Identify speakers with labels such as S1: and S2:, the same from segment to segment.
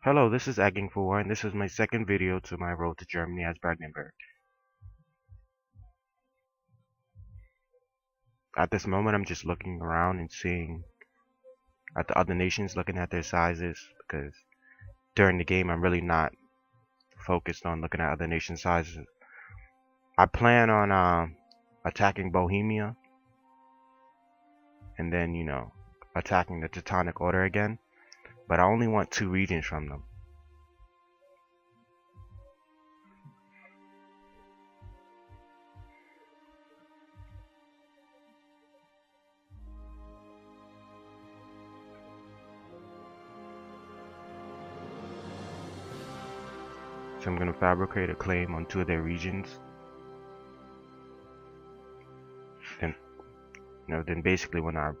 S1: Hello, this is Egging for War, and this is my second video to my road to Germany as Brandenburg. At this moment, I'm just looking around and seeing at the other nations, looking at their sizes, because during the game, I'm really not focused on looking at other nation sizes. I plan on attacking Bohemia, and then, attacking the Teutonic Order again, but I only want 2 regions from them. So I'm going to fabricate a claim on 2 of their regions. Then basically when our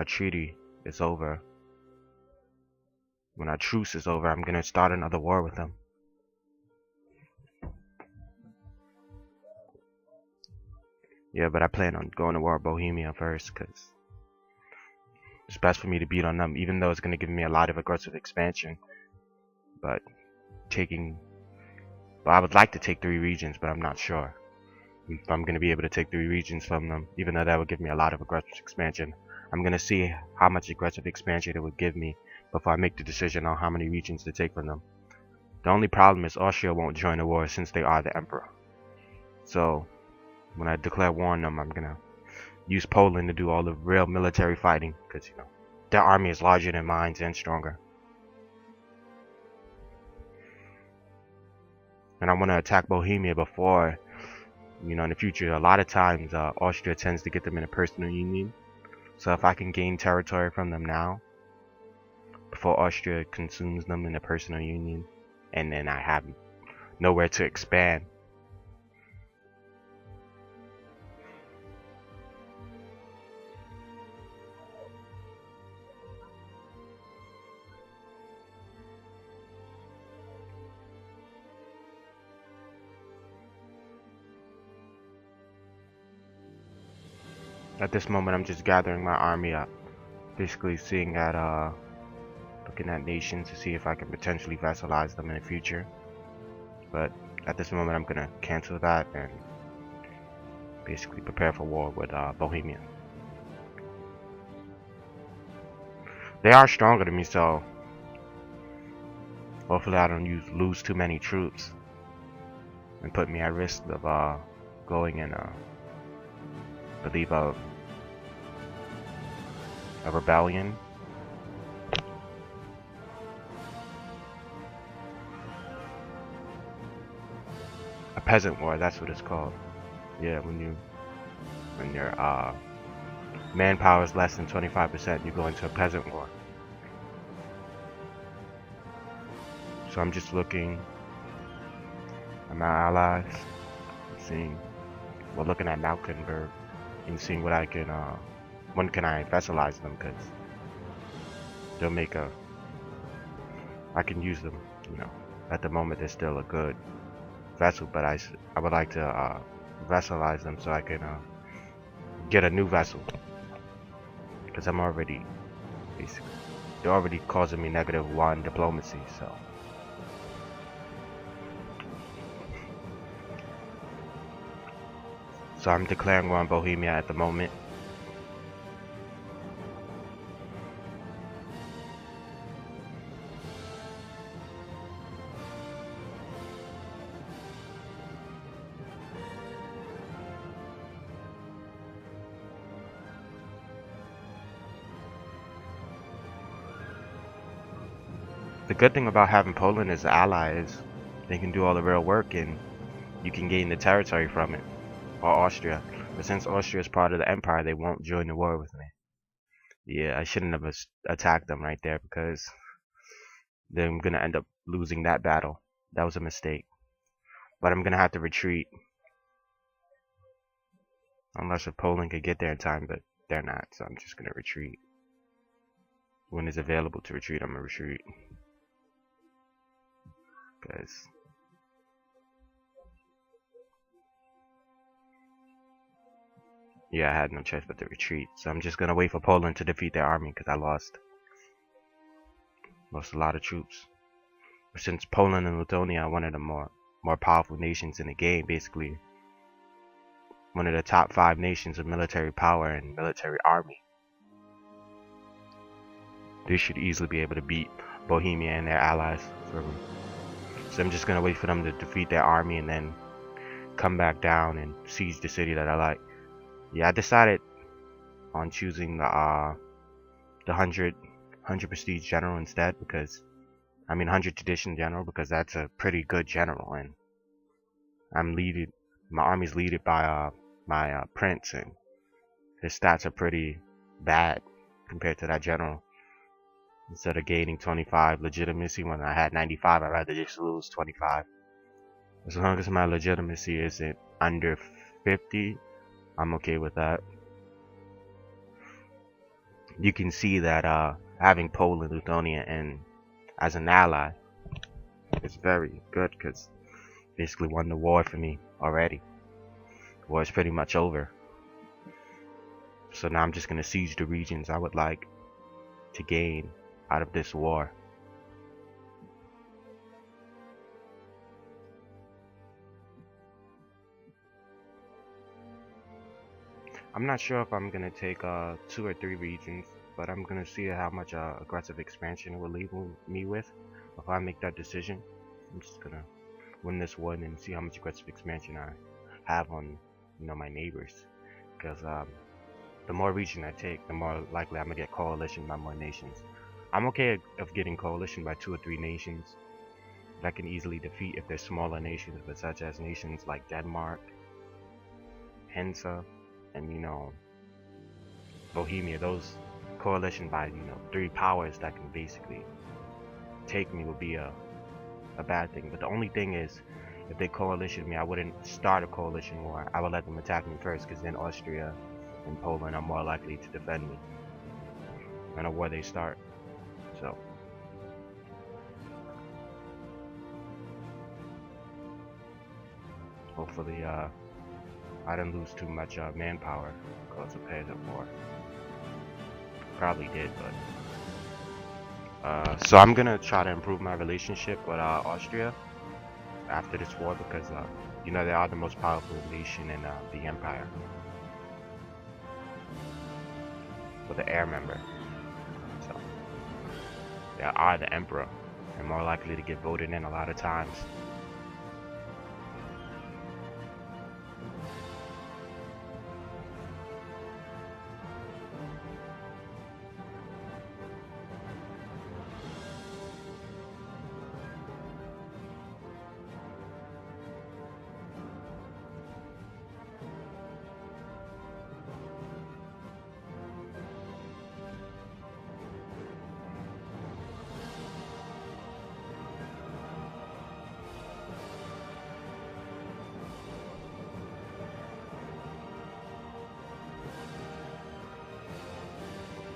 S1: treaty is over, when our truce is over, I'm going to start another war with them. Yeah, but I plan on going to war with Bohemia first, because it's best for me to beat on them, even though it's going to give me a lot of aggressive expansion. But I would like to take 3 regions, but I'm not sure if I'm going to be able to take 3 regions from them, even though that would give me a lot of aggressive expansion. I'm going to see how much aggressive expansion it would give me before I make the decision on how many regions to take from them. The only problem is Austria won't join the war since they are the emperor. So when I declare war on them, I'm going to use Poland to do all the real military fighting, because their army is larger than mine and stronger. And I want to attack Bohemia before, in the future. A lot of times Austria tends to get them in a personal union. So if I can gain territory from them now, before Austria consumes them in a personal union, and then I have nowhere to expand. At this moment, I'm just gathering my army up, basically looking at nations to see if I can potentially vassalize them in the future. But at this moment, I'm gonna cancel that and basically prepare for war with Bohemia. They are stronger than me, so hopefully I don't lose too many troops and put me at risk of going in believe a rebellion. A peasant war, that's what it's called. Yeah, when your manpower is less than 25%, you go into a peasant war. So I'm just looking at my allies, looking at Malkenberg and seeing what I can, when can I vassalize them, because they'll make I can use them, at the moment they're still a good vessel, but I would like to vassalize them so I can get a new vessel, because I'm already, basically, they're already causing me -1 diplomacy, so. So I'm declaring war on Bohemia at the moment. The good thing about having Poland as an ally is they can do all the real work and you can gain the territory from it. Or Austria. But since Austria is part of the empire, they won't join the war with me. Yeah, I shouldn't have attacked them right there, because then I'm gonna end up losing that battle. That was a mistake. But I'm gonna have to retreat. Unless if Poland could get there in time, but they're not, so I'm just gonna retreat. When it's available to retreat, I'm gonna retreat. Because yeah, I had no choice but to retreat. So I'm just gonna wait for Poland to defeat their army, because I lost. Lost a lot of troops. But since Poland and Lithuania are one of the more powerful nations in the game, basically one of the top 5 nations of military power and military army, they should easily be able to beat Bohemia and their allies. So I'm just gonna wait for them to defeat their army and then come back down and siege the city that I like. Yeah, I decided on choosing the 100 prestige general instead, because 100 tradition general, because that's a pretty good general, and my army's leaded by my prince, and his stats are pretty bad compared to that general. Instead of gaining 25 legitimacy when I had 95, I'd rather just lose 25. As long as my legitimacy isn't under 50, I'm okay with that. You can see that having Poland, Lithuania, and as an ally is very good, because basically won the war for me already. The war is pretty much over. So now I'm just going to siege the regions I would like to gain out of this war. I'm not sure if I'm gonna take 2 or 3 regions, but I'm gonna see how much aggressive expansion it will leave me with if I make that decision. I'm just gonna win this one and see how much aggressive expansion I have on, my neighbors. Because the more region I take, the more likely I'm gonna get coalition by more nations. I'm okay of getting coalition by 2 or 3 nations that I can easily defeat if they're smaller nations, but such as nations like Denmark, Hensa, and Bohemia. Those coalition by 3 powers that can basically take me would be a bad thing. But the only thing is, if they coalition me, I wouldn't start a coalition war. I would let them attack me first, because then Austria and Poland are more likely to defend me in a war they start. So hopefully I didn't lose too much manpower because of Peasant War. Probably did, but so I'm gonna try to improve my relationship with Austria after this war, because they are the most powerful nation in the empire, with the heir member. So they are the emperor and more likely to get voted in a lot of times.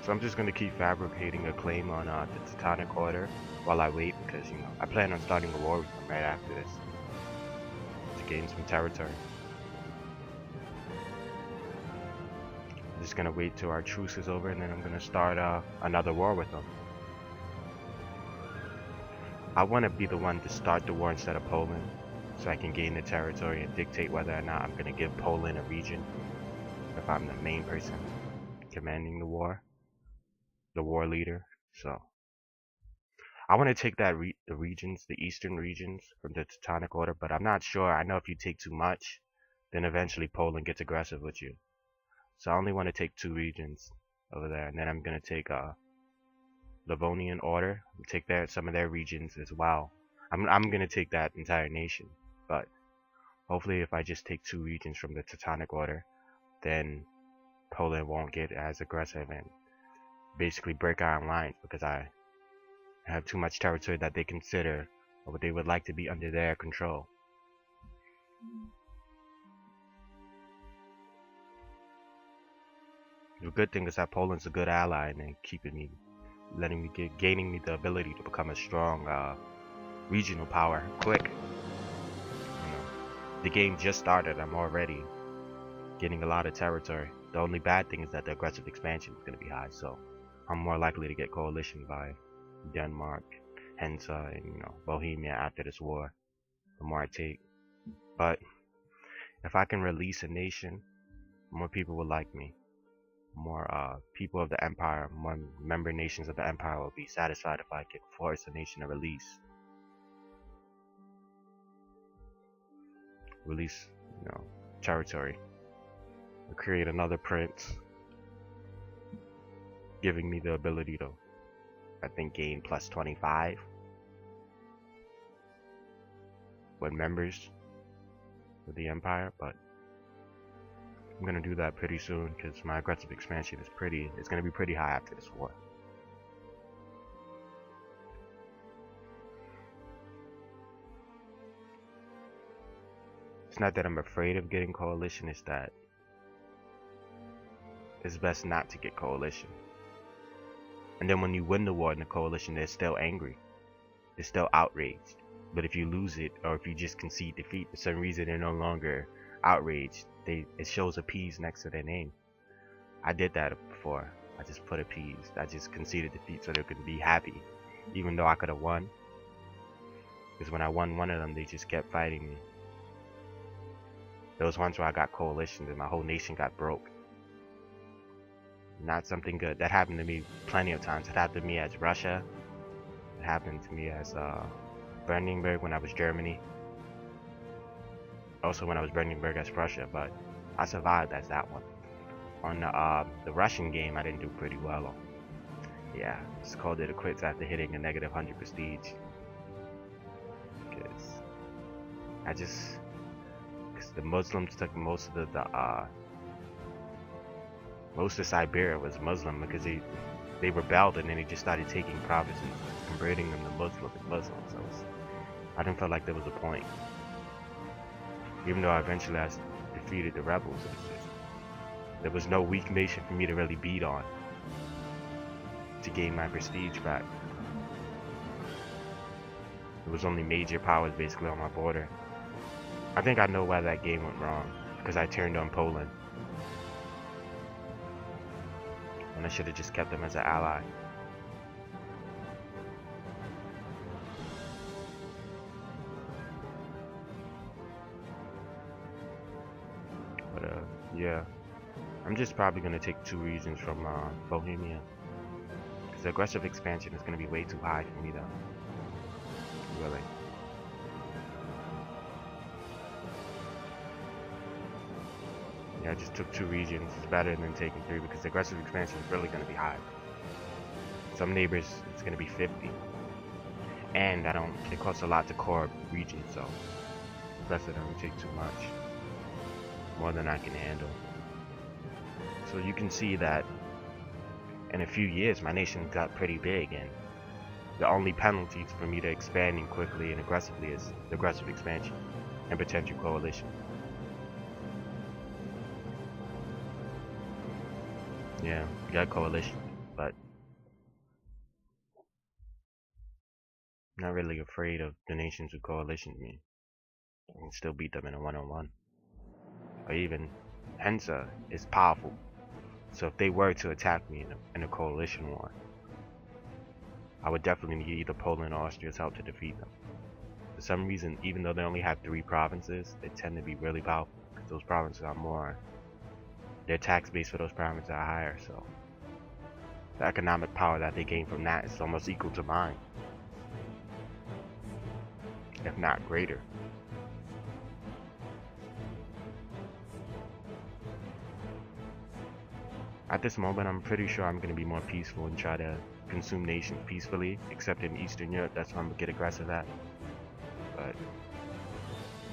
S1: So I'm just going to keep fabricating a claim on the Teutonic Order while I wait, because I plan on starting a war with them right after this to gain some territory. I'm just going to wait till our truce is over, and then I'm going to start another war with them. I want to be the one to start the war instead of Poland, so I can gain the territory and dictate whether or not I'm going to give Poland a region if I'm the main person commanding the war. The war leader. So I want to take the regions, the eastern regions from the Teutonic Order, but I'm not sure. I know if you take too much, then eventually Poland gets aggressive with you. So I only want to take 2 regions over there, and then I'm gonna take Livonian Order, take some of their regions as well. I'm gonna take that entire nation, but hopefully if I just take 2 regions from the Teutonic Order, then Poland won't get as aggressive and basically break our lines, because I have too much territory that they consider or what they would like to be under their control. The good thing is that Poland's a good ally, and then gaining me the ability to become a strong regional power quick. The game just started. I'm already getting a lot of territory. The only bad thing is that the aggressive expansion is going to be high, so I'm more likely to get coalition by Denmark, Hansa, and Bohemia after this war. The more I take, but if I can release a nation, more people will like me. More people of the empire, more member nations of the empire will be satisfied if I can force a nation to release, territory, or create another prince, giving me the ability to, I think, gain plus 25 with members of the empire. But I'm gonna do that pretty soon because my aggressive expansion is it's gonna be pretty high after this war. It's not that I'm afraid of getting coalition, it's that it's best not to get coalition. And then when you win the war in the coalition, they're still angry. They're still outraged. But if you lose it, or if you just concede defeat, for some reason they're no longer outraged. It shows appeased next to their name. I did that before. I just put appeased. I just conceded defeat so they could be happy, even though I could have won. Because when I won one of them, they just kept fighting me. There was once where I got coalitions and my whole nation got broke. Not something good. That happened to me plenty of times. It happened to me as Russia. It happened to me as Brandenburg when I was Germany. Also when I was Brandenburg as Prussia, but I survived as that one. On the Russian game, I didn't do pretty well on. Yeah, just called it a quits after hitting a negative 100 prestige. Because the Muslims took most of most of Siberia was Muslim because they rebelled and then they just started taking provinces, converting them to Muslims. So I didn't feel like there was a point. Even though eventually I defeated the rebels, there was no weak nation for me to really beat on to gain my prestige back. There was only major powers basically on my border. I think I know why that game went wrong, because I turned on Poland. And I should have just kept them as an ally. But yeah, I'm just probably gonna take 2 regions from Bohemia, because the aggressive expansion is gonna be way too high for me though. Really. Yeah, I just took 2 regions. It's better than taking 3 because the aggressive expansion is really gonna be high. Some neighbors, it's gonna be 50, and it costs a lot to core regions, so that's it. Doesn't take too much, more than I can handle. So you can see that in a few years my nation got pretty big, and the only penalties for me to expanding quickly and aggressively is the aggressive expansion and potential coalition. Yeah, we got coalition, but I'm not really afraid of the nations who coalition me. I can still beat them in a one-on-one. Or even Hansa is powerful, so if they were to attack me in a coalition war, I would definitely need either Poland or Austria's help to defeat them. For some reason, even though they only have 3 provinces, they tend to be really powerful because those provinces are more. Their tax base for those provinces are higher, so the economic power that they gain from that is almost equal to mine, if not greater. At this moment, I'm pretty sure I'm going to be more peaceful and try to consume nations peacefully, except in Eastern Europe. That's where I'm going to get aggressive at. But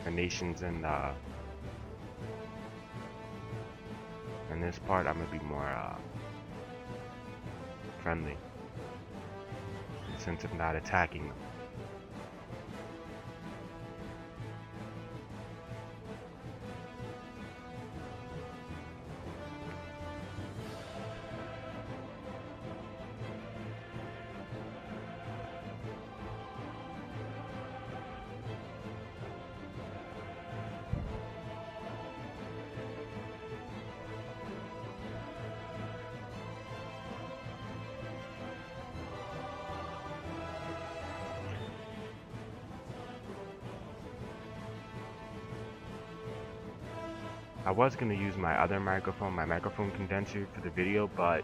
S1: the nations in this part, I'm going to be more friendly in the sense of not attacking them. I was gonna use my other microphone, my microphone condenser for the video, but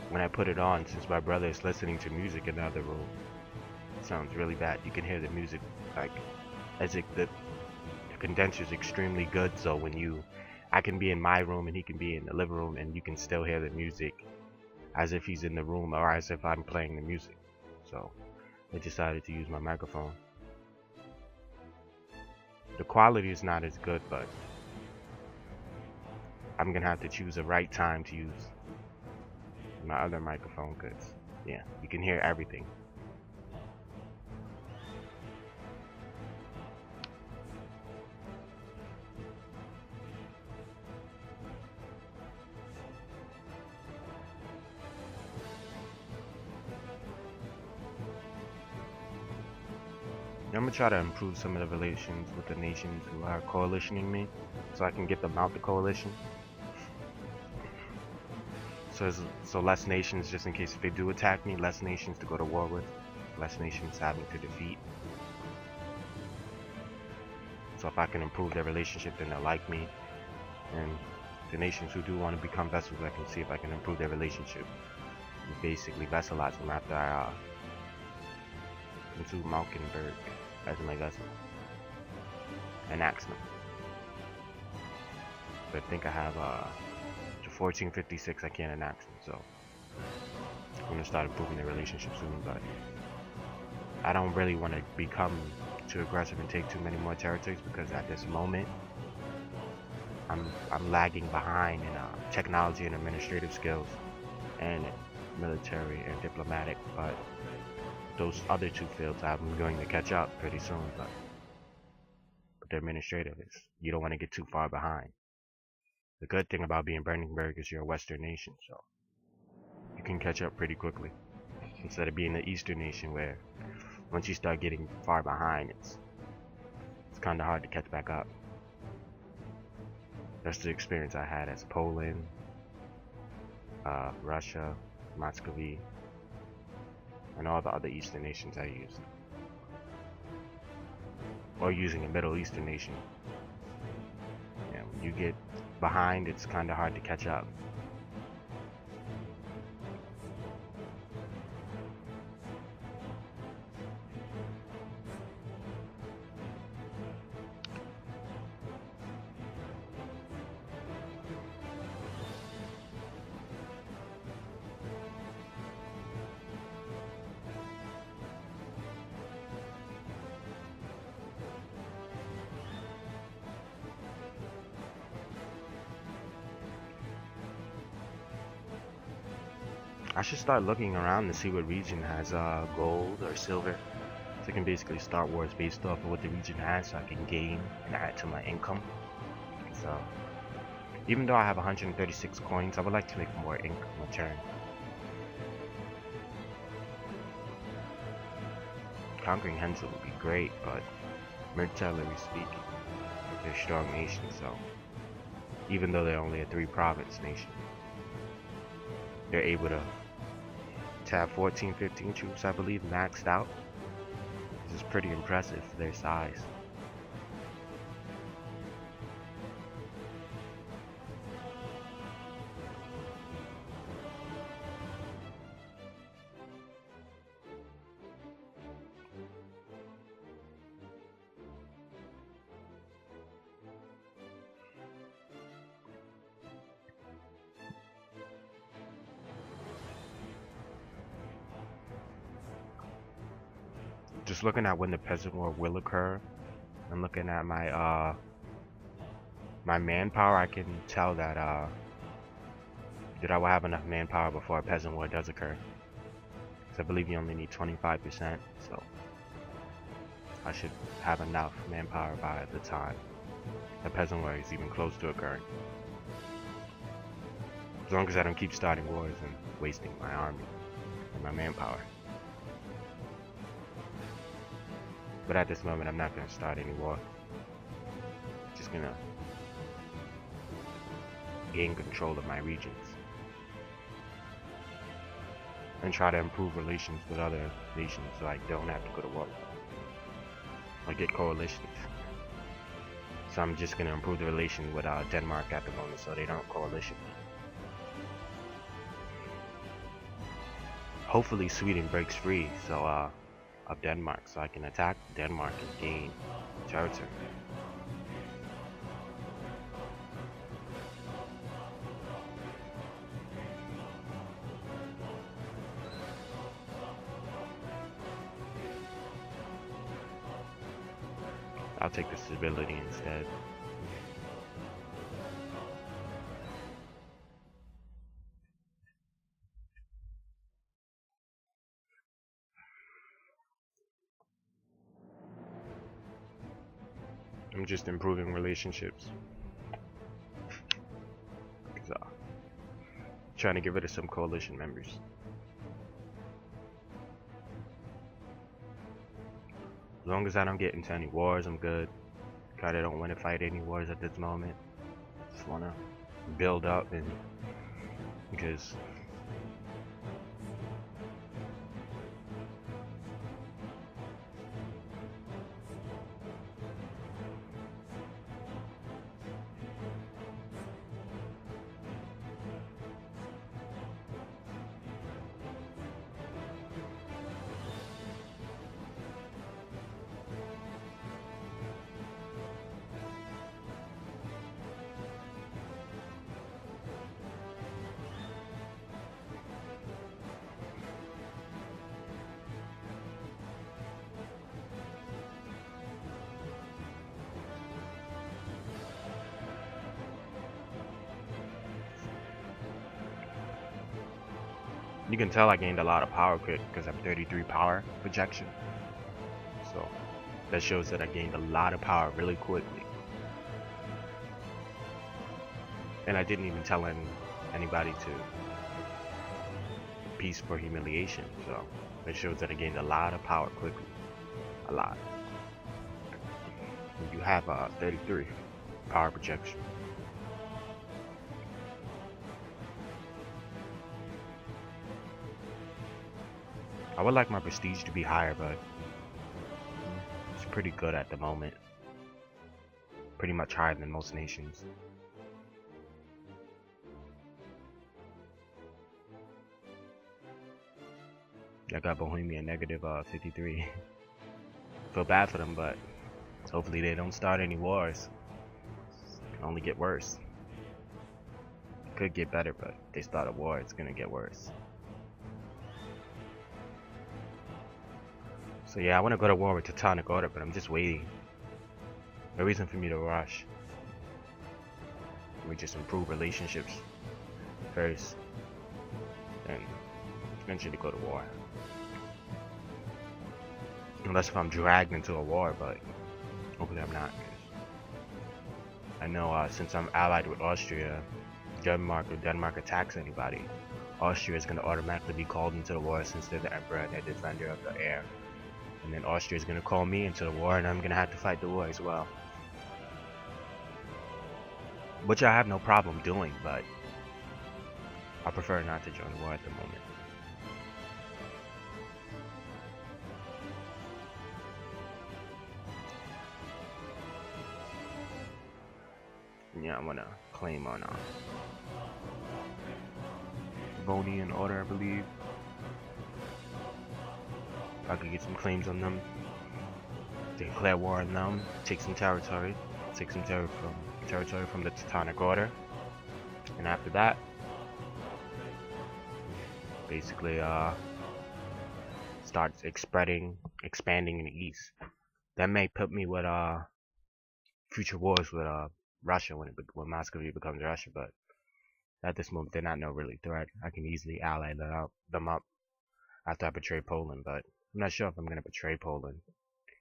S1: when I put it on, since my brother is listening to music in the other room, it sounds really bad. You can hear the music, like, as if the condenser is extremely good, so when I can be in my room and he can be in the living room and you can still hear the music as if he's in the room or as if I'm playing the music. So I decided to use my microphone. The quality is not as good, but I'm gonna have to choose the right time to use my other microphone, because yeah, you can hear everything. I'm gonna try to improve some of the relations with the nations who are coalitioning me, so I can get them out the coalition. So less nations, just in case if they do attack me, less nations to go to war with, less nations having to defeat. So if I can improve their relationship, then they'll like me. And the nations who do want to become vessels, I can see if I can improve their relationship. And basically vassalize them after I into Malkenberg as my vessel and axe them. But I think I have to 1456 I can't annex them, so I'm gonna start improving the relationship soon. But I don't really want to become too aggressive and take too many more territories, because at this moment I'm lagging behind in technology and administrative skills and military and diplomatic, but those other two fields I'm going to catch up pretty soon. But the administrative is, you don't want to get too far behind. The good thing about being Brandenburg is you're a Western nation, so you can catch up pretty quickly, instead of being the Eastern nation where once you start getting far behind, it's kind of hard to catch back up. That's the experience I had as Poland, Russia, Muscovy, and all the other Eastern nations I used, or using a Middle Eastern nation. Yeah, when you get behind, it's kind of hard to catch up. I should start looking around to see what region has gold or silver, so I can basically start wars based off of what the region has, so I can gain and add to my income. So even though I have 136 coins, I would like to make more income return. Conquering Hensel would be great, but militarily speaking, they're a strong nation, so even though they're only a 3-province nation, they're able to have 14, 15 troops, I believe, maxed out. This is pretty impressive for their size. Just looking at when the Peasant War will occur, and looking at my my manpower, I can tell that I will have enough manpower before a Peasant War does occur. Because I believe you only need 25%, so I should have enough manpower by the time the Peasant War is even close to occurring. As long as I don't keep starting wars and wasting my army and my manpower. But at this moment, I'm not going to start any war. Just going to gain control of my regions and try to improve relations with other nations so I don't have to go to war or get coalitions. So I'm just gonna improve the relation with Denmark at the moment, so they don't coalition me. Hopefully Sweden breaks free, so of Denmark, so I can attack Denmark and gain territory. I'll take the stability instead. I'm just improving relationships. Trying to get rid of some coalition members. As long as I don't get into any wars, I'm good. Kinda don't want to fight any wars at this moment. Just wanna build up, and because you can tell I gained a lot of power quick because I'm 33 power projection. So that shows that I gained a lot of power really quickly. And I didn't even tell anybody to peace for humiliation. So it shows that I gained a lot of power quickly. A lot. And you have 33 power projection. I would like my prestige to be higher, but it's pretty good at the moment. Pretty much higher than most nations. I got Bohemia negative 53. Feel bad for them, but hopefully they don't start any wars. It can only get worse. It could get better, but if they start a war, it's gonna get worse. So yeah, I want to go to war with Teutonic Order, but I'm just waiting. No reason for me to rush. We just improve relationships first, and eventually go to war. Unless if I'm dragged into a war, but hopefully I'm not. I know since I'm allied with Austria, if Denmark attacks anybody, Austria is going to automatically be called into the war since they're the emperor and they're the defender of the air. And then Austria is going to call me into the war, and I'm going to have to fight the war as well. Which I have no problem doing, but I prefer not to join the war at the moment. Yeah, I'm going to claim on Livonian Order, I believe. I could get some claims on them, declare war on them, take some territory from the Teutonic Order, and after that, basically start expanding in the east. That may put me with future wars with Russia when Muscovy becomes Russia, but at this moment they're not no really threat. I can easily ally them up after I betray Poland, but I'm not sure if I'm going to betray Poland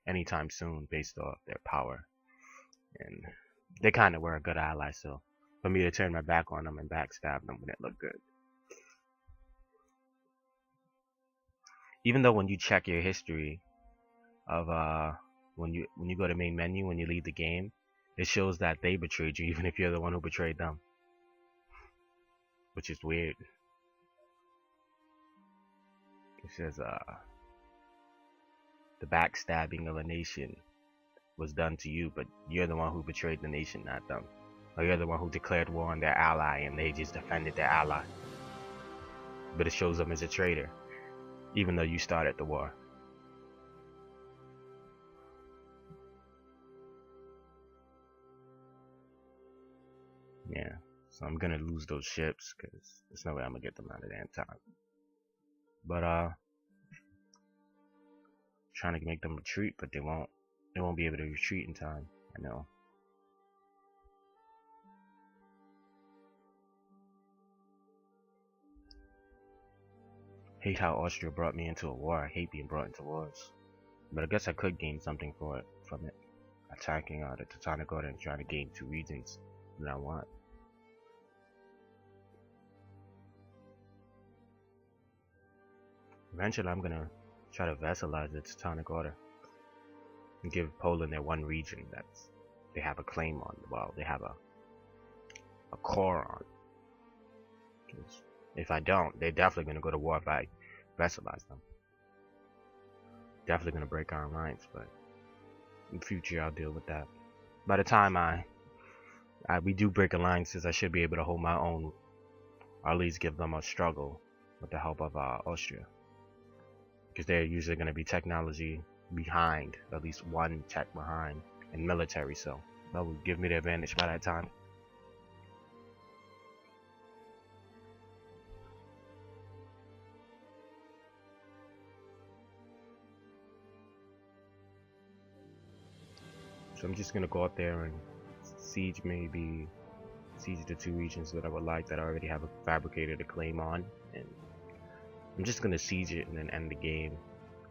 S1: anytime soon based off their power. And they kind of were a good ally, so for me to turn my back on them and backstab them wouldn't look good. Even though when you check your history of when you go to main menu, when you leave the game, it shows that they betrayed you even if you're the one who betrayed them. Which is weird. It says the backstabbing of a nation was done to you, but you're the one who betrayed the nation, not them. Or you're the one who declared war on their ally and they just defended their ally. But it shows them as a traitor, even though you started the war. Yeah, so I'm gonna lose those ships because there's no way I'm gonna get them out of there in time. But trying to make them retreat, but they won't be able to retreat in time. I know. Hate how Austria brought me into a war. I hate being brought into wars. But I guess I could gain something from it. Attacking the Teutonic Order and trying to gain 2 regions that I want. Eventually I'm gonna try to vassalize the Teutonic Order and give Poland their 1 region that they have a claim on. Well, they have a core on. If I don't, they're definitely gonna go to war if I vassalize them. Definitely gonna break our alliance, but in the future I'll deal with that. By the time we do break alliances, I should be able to hold my own, or at least give them a struggle with the help of Austria. Because they're usually going to be technology behind, at least 1 tech behind, in military, so that will give me the advantage by that time. So I'm just going to go up there and siege the 2 regions that I would like, that I already have fabricated a claim on, and I'm just gonna siege it and then end the game.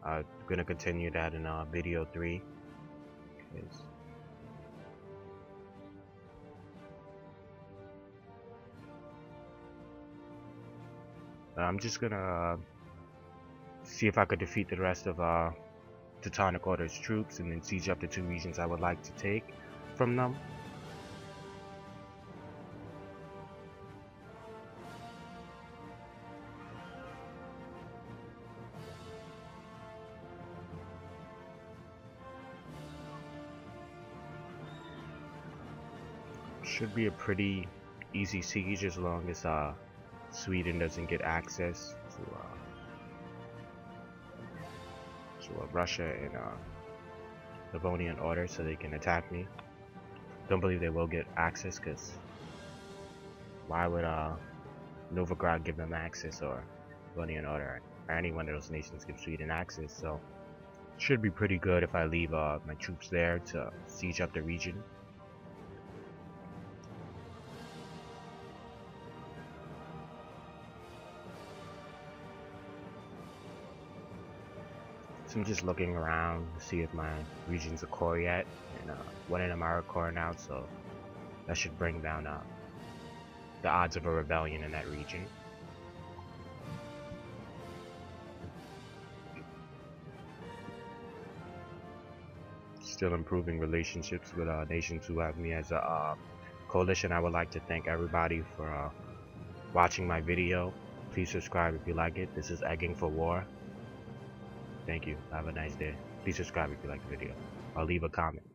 S1: I'm gonna continue that in video 3. I'm just gonna see if I could defeat the rest of Teutonic Order's troops and then siege up the 2 regions I would like to take from them. Should be a pretty easy siege as long as Sweden doesn't get access to Russia and Livonian Order so they can attack me. Don't believe they will get access, because why would Novograd give them access, or Livonian Order, or any one of those nations give Sweden access? So should be pretty good if I leave my troops there to siege up the region. So I'm just looking around to see if my region's a core yet, and 1 of them are a core now, so that should bring down the odds of a rebellion in that region. Still improving relationships with nations who have me as a coalition. I would like to thank everybody for watching my video. Please subscribe if you like it. This is Egging for War. Thank you. Have a nice day. Please subscribe if you like the video. I'll leave a comment.